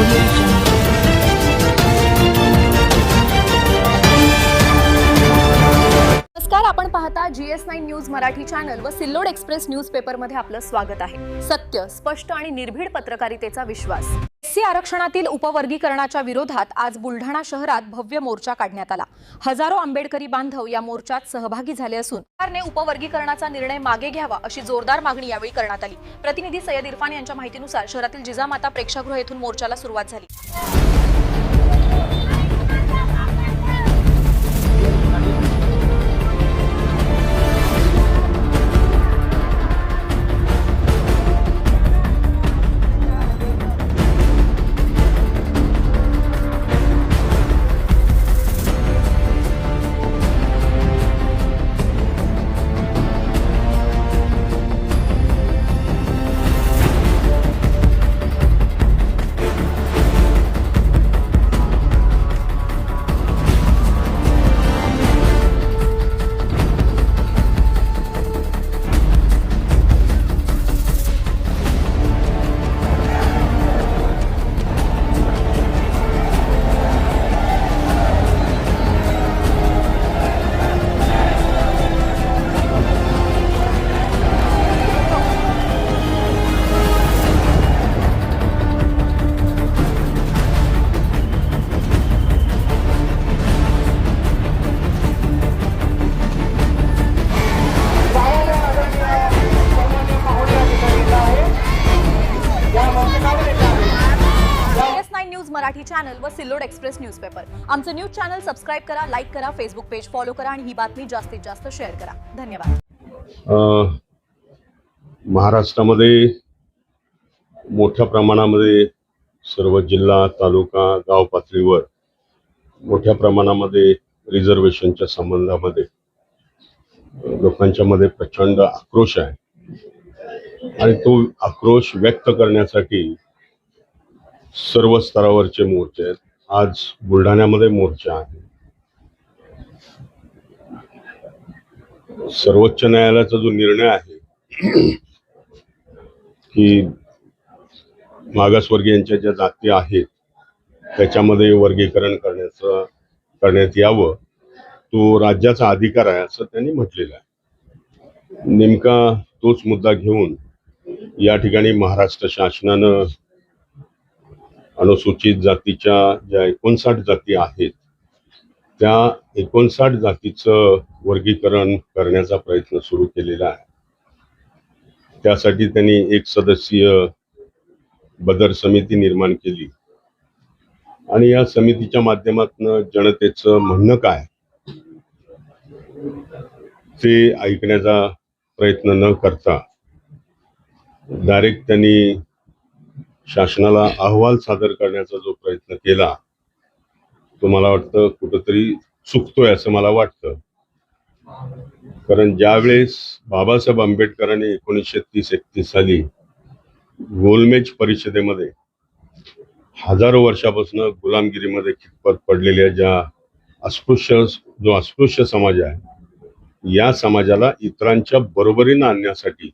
नमस्कार, आपण पाहता GS9 न्यूज मराठी चॅनल व सिल्लोड एक्सप्रेस न्यूजपेपर मध्ये आपलं स्वागत आहे। सत्य, स्पष्ट आणि निर्भीड पत्रकारितेचा विश्वास। एससी आरक्षणातील उपवर्गीकरणाच्या विरोधात आज बुलढाणा शहरात भव्य मोर्चा काढण्यात आला। हजारो आंबेडकरी बांधव या मोर्चात सहभागी झाले असून सरकारने उपवर्गीकरणाचा निर्णय मागे घ्यावा अशी जोरदार मागणी यावेळी करण्यात आली। प्रतिनिधी सय्यद इरफान यांच्या माहितीनुसार शहरातील जिजामाता प्रेक्षागृह येथून मोर्चाला सुरुवात झाली। मराठी चॅनल व सिल्लोड एक्सप्रेस न्यूजपेपर। आमचं न्यूज चॅनल सबस्क्राइब करा, लाईक करा, फेसबुक पेज फॉलो करा आणि ही बातमी जास्तीत जास्त शेअर करा। धन्यवाद। महाराष्ट्रामध्ये मोठ्या प्रमाणामध्ये सर्व जिल्हा, तालुका, गाव पातळीवर मोठ्या प्रमाणामध्ये रिझर्वेशनच्या संबंधामध्ये लोकांच्या मध्ये प्रचंड आक्रोश आहे आणि तो आक्रोश व्यक्त करण्यासाठी सर्व स्तरावरचे मोर्चे आहेत। आज बुलढाण्यामध्ये मोर्चा आहे। सर्वोच्च न्यायालयाचा जो निर्णय आहे की मागासवर्गीयांच्या ज्या जाती आहेत त्याच्यामध्ये वर्गीकरण करण्यात यावं, तो राज्याचा अधिकार आहे असं त्यांनी म्हटलेलं आहे। नेमका तोच मुद्दा घेऊन या ठिकाणी महाराष्ट्र शासनानं अनुसूचित जातीच्या ज्या 59 जाती आहेत त्या 59 जातीचं वर्गीकरण करण्याचा प्रयत्न सुरू केलेला आहे। त्यासाठी त्यांनी एक सदस्यीय बदर समिती निर्माण केली आणि या समितीच्या माध्यमातून जनतेचं म्हणणं काय ते ऐकण्याचा प्रयत्न न करता डायरेक्ट त्यांनी शासनाला अहवाल सादर करण्याचा जो प्रयत्न केला तो मला वाटतं कुठेतरी चुकतोय असं मला वाटतं। कारण ज्यावेळेस बाबासाहेब आंबेडकरांनी 1930-31 साली गोलमेज परिषदेमध्ये हजारो वर्षापासून गुलामगिरीमध्ये खितपत पडलेल्या ज्या अस्पृश्य समाज आहे या समाजाला इतरांच्या बरोबरीने आणण्यासाठी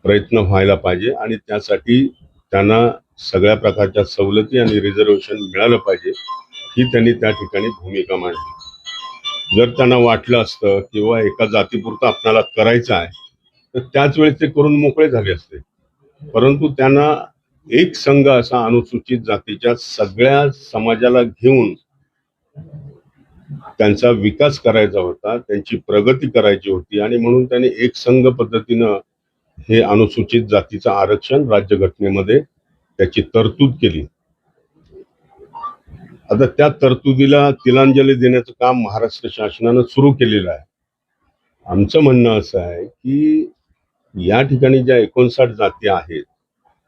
प्रयत्न व्हायला पाहिजे आणि त्यासाठी त्यांना सगळ्या प्रकारच्या सवलती आणि रिझर्वेशन मिळालं पाहिजे ही त्यांनी त्या ठिकाणी भूमिका मांडली। जर त्यांना वाटलं असतं किंवा एका जातीपुरतं आपल्याला करायचं आहे तर त्याच वेळेस ते करून मोकळे झाले असते, परंतु त्यांना एक संघ असा अनुसूचित जातीच्या सगळ्या समाजाला घेऊन त्यांचा विकास करायचा होता, त्यांची प्रगती करायची होती आणि म्हणून त्यांनी एक संघ पद्धतीनं हे अनुसूचित जातीचं आरक्षण राज्यघटनेमध्ये त्याची तरतूद केली। आता त्या तरतुदीला तिलांजली देण्याचं काम महाराष्ट्र शासनानं सुरू केलेलं आहे। आमचं म्हणणं असं आहे की या ठिकाणी ज्या 59 जाती आहेत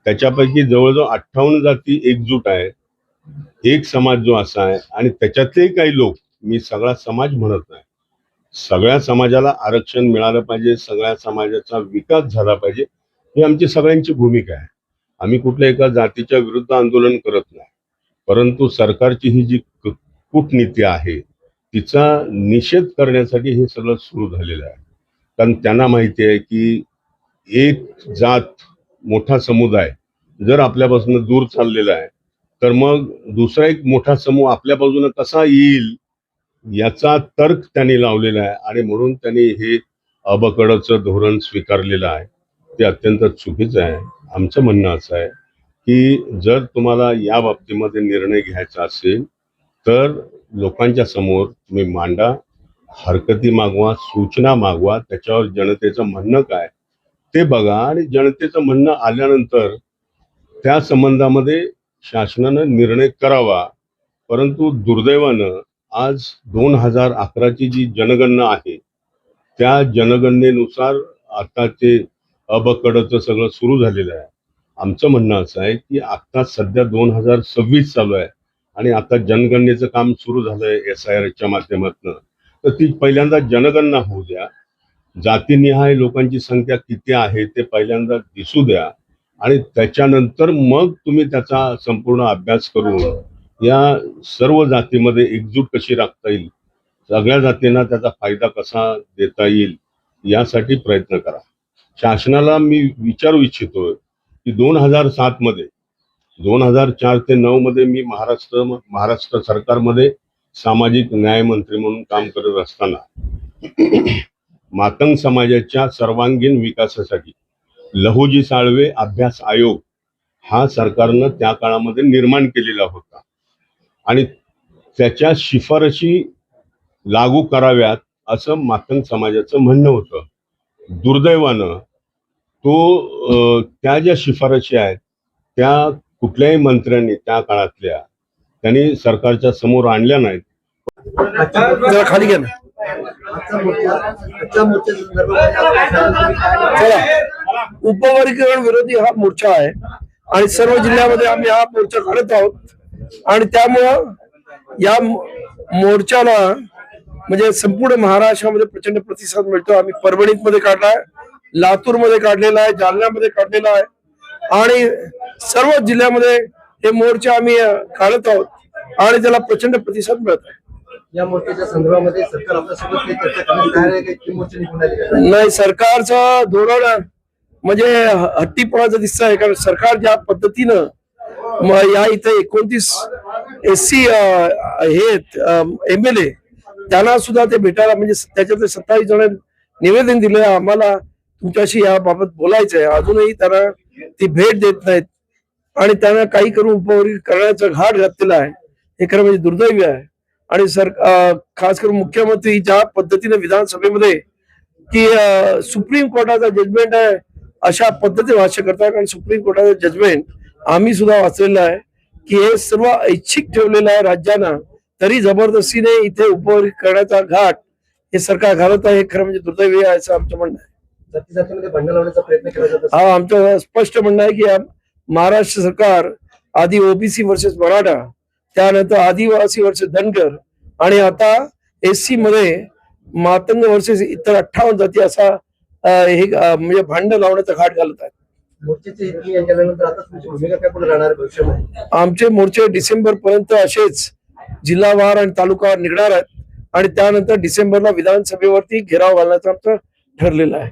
त्याच्यापैकी जवळजवळ 58 जाती एकजूट आहे, एक समाज जो असा आहे आणि त्याच्यातले काही लोक, मी सगळा समाज म्हणत नाही, सगळ्या समाजाला आरक्षण मिळालं पाहिजे, सगळ्या समाजाचा विकास झाला पाहिजे ही आमची सगळ्यांची भूमिका आहे। आम्ही कुठल्या एका जातीच्या विरुद्ध आंदोलन करत नाही, परंतु सरकारची ही जी कूटनीती आहे तिचा निषेध करण्यासाठी हे सगळं सुरू झालेलं आहे। कारण त्यांना माहिती आहे की एक जात, मोठा समुदाय जर आपल्यापासून दूर चाललेला आहे तर मग दुसरा एक मोठा समूह आपल्या बाजूने कसा येईल याचा तर्क त्यांनी लावलेला आहे आणि म्हणून त्यांनी हे अबकडचं धोरण स्वीकारलेलं आहे. ते अत्यंत चुकीचं आहे. आमचं म्हणणं असं आहे की जर तुम्हाला या बाबतीमध्ये निर्णय घ्यायचा असेल तर लोकांच्या समोर तुम्ही मांडा, हरकती मागवा, सूचना मागवा, त्याच्यावर जनतेचं म्हणणं काय ते बघा आणि जनतेचं म्हणणं आल्यानंतर त्या संबंधामध्ये शासनानं निर्णय करावा. परंतु दुर्दैवानं आज 2011ची जी जनगणना आहे त्या जनगणनेनुसार आता ते अबकडचं सगळं सुरू झालेलं आहे. आमचं म्हणणं असं आहे की आता सध्या 2026 चालू आहे आणि आता जनगणनेचं काम सुरू झालंय SIRच्या माध्यमातून. तर ती पहिल्यांदा जनगणना होऊ द्या, जातीनिहाय लोकांची संख्या किती आहे ते पहिल्यांदा दिसू द्या आणि त्याच्यानंतर मग तुम्ही त्याचा संपूर्ण अभ्यास करून या सर्व जातीमध्ये एकजूट कशी राखता येईल, सगळ्या जातींना त्याचा फायदा कसा देता येईल यासाठी प्रयत्न करा. शासनाला मी विचारू इच्छितोय की 2007 मध्ये 2004 ते 9 मध्ये मी महाराष्ट्र सरकारमध्ये सामाजिक न्याय मंत्री म्हणून काम करत असताना मातंग समाजाच्या सर्वांगीण विकासासाठी लहुजी साळवे अभ्यास आयोग हा सरकारनं त्या काळामध्ये निर्माण केलेला होता आणि त्याच्या शिफारशी लागू कराव्यात असं मातंग समाजाचं म्हणणं होतं. दुर्दैवानं त्या ज्या शिफारशी आहेत त्या कुठल्याही मंत्र्यांनी त्या काळातल्या त्यांनी सरकारच्या समोर आणल्या नाहीत. जरा खाली घ्या ना. चला, उपवर्गीकरण विरोधी हा मोर्चा आहे आणि सर्व जिल्ह्यामध्ये आम्ही हा मोर्चा काढत आहोत आणि त्यामुळं या मोर्चाला म्हणजे संपूर्ण महाराष्ट्रामध्ये प्रचंड प्रतिसाद मिळतो. आम्ही परभणीत मध्ये काढलाय, लातूर मध्ये काढलेला आहे, जालन्यामध्ये काढलेला आहे आणि सर्व जिल्ह्यामध्ये हे मोर्चे आम्ही काढत आहोत आणि त्याला प्रचंड प्रतिसाद मिळत आहे. या मोर्चाच्या संदर्भामध्ये सरकार आपल्यासोबत काही चर्चा करण्यास तयार आहे की मोर्चा निघून आले? नाही, सरकारचं धोरण म्हणजे हट्टीपणाचं दिसत आहे. कारण सरकार ज्या पद्धतीनं या इथे 29 SC हे MLA त्यांना सुद्धा ते भेटायला म्हणजे त्याच्यातले 27 जण निवेदन दिले आम्हाला तुमच्याशी याबाबत बोलायचंय, अजूनही त्यांना ती भेट देत नाहीत आणि त्यांना काही करून उपवर्गीकरण करण्याचा घाट घातलेला आहे. हे खरं म्हणजे दुर्दैवी आहे. आणि खास करून मुख्यमंत्री ज्या पद्धतीने विधानसभेमध्ये की सुप्रीम कोर्टाचा जजमेंट आहे अशा पद्धतीने भाष्य करतात. कारण सुप्रीम कोर्टाचं जजमेंट आम्ही सुद्धा वाचलेलं आहे की हे सर्व ऐच्छिक ठेवलेलं आहे राज्यांना, तरी जबरदस्तीने इथे उपवर्गीकरणाचा घाट हे सरकार घालत आहे. हे खरं म्हणजे दुर्दैवी आहे असं आमचं म्हणणं आहे. जातीजातीमध्ये भांडण लावण्याचा प्रयत्न केला जात हा आमचं स्पष्ट म्हणणं आहे की महाराष्ट्र सरकार आधी OBC वर्सेस मराठा, त्यानंतर आदिवासी वर्सेस धनगर आणि आता SC मध्ये मातंग वर्सेस इतर 58 जाती असा हे म्हणजे भांडण लावण्याचा घाट घालत आहेत. मोर्चाचे गेल्यानंतर आता तुमची भूमिका काय पुढे राहणार भविष्यामध्ये? आमचे मोर्चे डिसेंबर पर्यंत असेच जिल्हावार आणि तालुकावार निघणार आहेत आणि त्यानंतर डिसेंबरला विधानसभेवरती घेराव घालण्याचं आमचं ठरलेलं आहे.